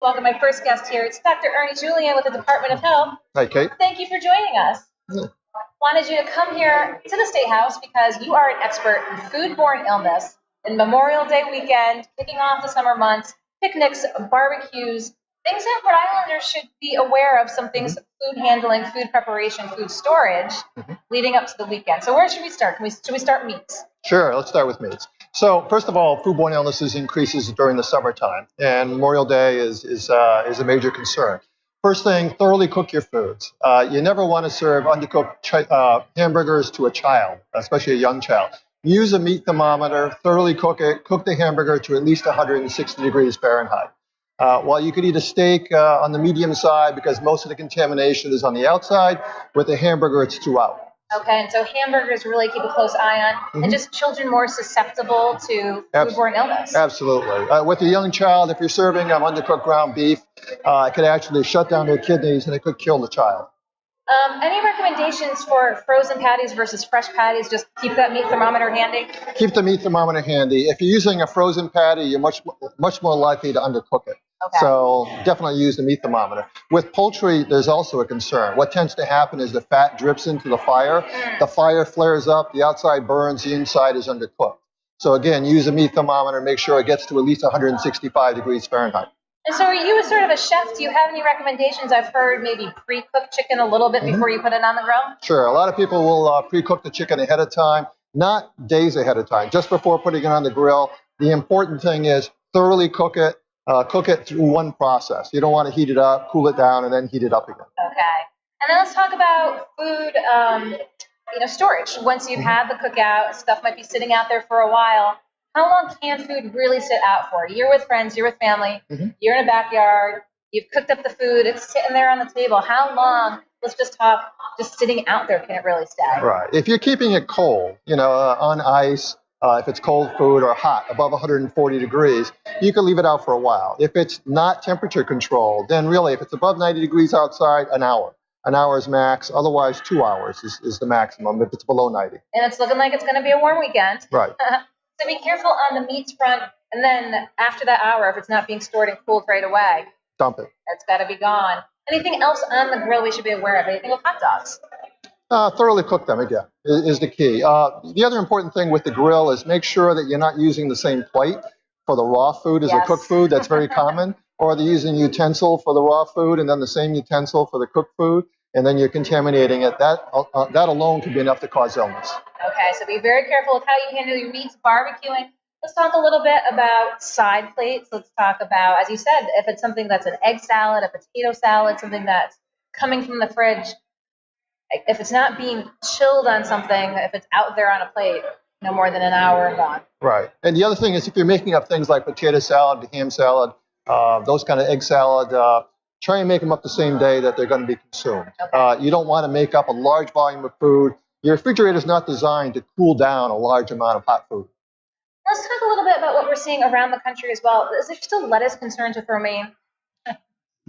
Welcome my first guest here. It's Dr. Ernie Julian with the Department of Health. Hi, Kate. Thank you for joining us. Wanted you to come here to the State House because you are an expert in foodborne illness and Memorial Day weekend, kicking off the summer months, picnics, barbecues, things that Rhode Islanders should be aware of, some things, food handling, food preparation, food storage, leading up to the weekend. So where should we start? Should we start meats? Sure, let's start with meats. So first of all, foodborne illnesses increases during the summertime, and Memorial Day is a major concern. First thing, thoroughly cook your foods. You never want to serve undercooked hamburgers to a child, especially a young child. Use a meat thermometer, thoroughly cook it, cook the hamburger to at least 160 degrees Fahrenheit. While you could eat a steak on the medium side because most of the contamination is on the outside, with the hamburger it's throughout. Okay, and so hamburgers really keep a close eye on, and just children more susceptible to foodborne illness. Absolutely. With a young child, if you're serving undercooked ground beef, it could actually shut down their kidneys and it could kill the child. Any recommendations for frozen patties versus fresh patties? Just keep that meat thermometer handy? Keep the meat thermometer handy. If you're using a frozen patty, you're much more likely to undercook it. Okay. So definitely use the meat thermometer. With poultry, there's also a concern. What tends to happen is the fat drips into the fire. The fire flares up, the outside burns, the inside is undercooked. So again, use a meat thermometer, make sure it gets to at least 165 degrees Fahrenheit. And so are you sort of a chef? Do you have any recommendations? I've heard maybe pre-cook chicken a little bit before you put it on the grill? Sure. A lot of people will pre-cook the chicken ahead of time, not days ahead of time, just before putting it on the grill. The important thing is thoroughly cook it. Cook it through one process. You don't want to heat it up, cool it down, and then heat it up again. Okay. And then let's talk about food, storage. Once you've had the cookout, stuff might be sitting out there for a while. How long can food really sit out for? You're with friends, you're with family, you're in a backyard, you've cooked up the food, it's sitting there on the table. How long, let's just talk, just sitting out there, can it really stay? Right. If you're keeping it cold, on ice, if it's cold food or hot, above 140 degrees, you can leave it out for a while. If it's not temperature controlled, then really, if it's above 90 degrees outside, an hour. An hour is max. Otherwise, 2 hours is the maximum if it's below 90. And it's looking like it's going to be a warm weekend. Right. So be careful on the meats front. And then after that hour, if it's not being stored and cooled right away, dump it. It's got to be gone. Anything else on the grill we should be aware of? Anything with hot dogs? Thoroughly cook them, again, is the key. The other important thing with the grill is make sure that you're not using the same plate for the raw food as the cooked food. That's very common. Or they're using a utensil for the raw food and then the same utensil for the cooked food, and then you're contaminating it. That alone could be enough to cause illness. Okay, so be very careful with how you handle your meats, barbecuing. Let's talk a little bit about side plates. Let's talk about, as you said, if it's something that's an egg salad, a potato salad, something that's coming from the fridge, if it's not being chilled on something, if it's out there on a plate, no more than an hour and gone. Right. And the other thing is if you're making up things like potato salad, ham salad, those kind of egg salad, try and make them up the same day that they're going to be consumed. Okay. You don't want to make up a large volume of food. Your refrigerator is not designed to cool down a large amount of hot food. Let's talk a little bit about what we're seeing around the country as well. Is there still lettuce concerns with romaine?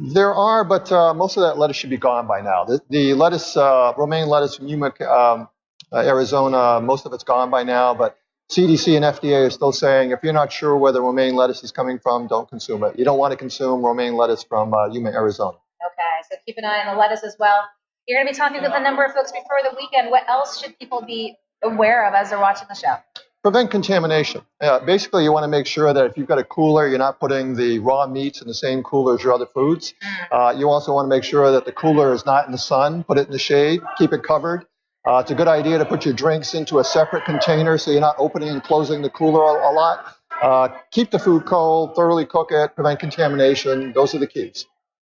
There are, but most of that lettuce should be gone by now. The lettuce, romaine lettuce from Yuma, Arizona, most of it's gone by now, but CDC and FDA are still saying if you're not sure where the romaine lettuce is coming from, don't consume it. You don't want to consume romaine lettuce from Yuma, Arizona. Okay, so keep an eye on the lettuce as well. You're going to be talking with a number of folks before the weekend. What else should people be aware of as they're watching the show? Prevent contamination. Basically, you want to make sure that if you've got a cooler, you're not putting the raw meats in the same cooler as your other foods. You also want to make sure that the cooler is not in the sun. Put it in the shade. Keep it covered. It's a good idea to put your drinks into a separate container so you're not opening and closing the cooler a lot. Keep the food cold, thoroughly cook it, prevent contamination. Those are the keys.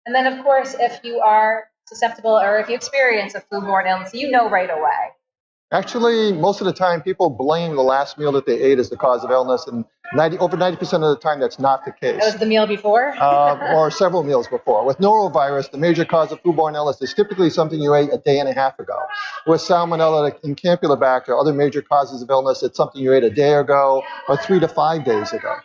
And then, of course, if you are susceptible or if you experience a foodborne illness, you know right away. Actually, most of the time, people blame the last meal that they ate as the cause of illness, and over 90% of the time, that's not the case. That was the meal before? Or several meals before. With norovirus, the major cause of foodborne illness is typically something you ate a day and a half ago. With salmonella and campylobacter, other major causes of illness, it's something you ate a day ago or 3 to 5 days ago.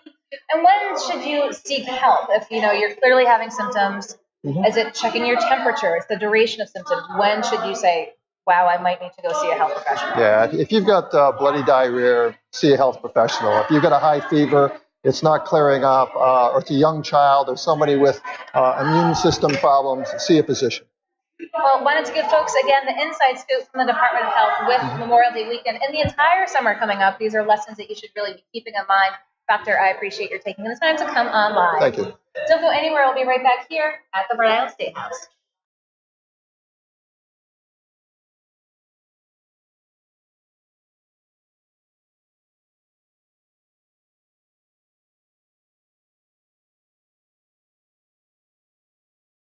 And when should you seek help? If you're clearly having symptoms, is it checking your temperature? It's the duration of symptoms. When should you say, wow, I might need to go see a health professional? Yeah, if you've got bloody diarrhea, see a health professional. If you've got a high fever, it's not clearing up, or it's a young child or somebody with immune system problems, see a physician. Well, wanted to give folks, again, the inside scoop from the Department of Health with Memorial Day weekend and the entire summer coming up. These are lessons that you should really be keeping in mind. Doctor, I appreciate your taking the time to come on live. Thank you. Don't go anywhere. We'll be right back here at the Rhode Island State House.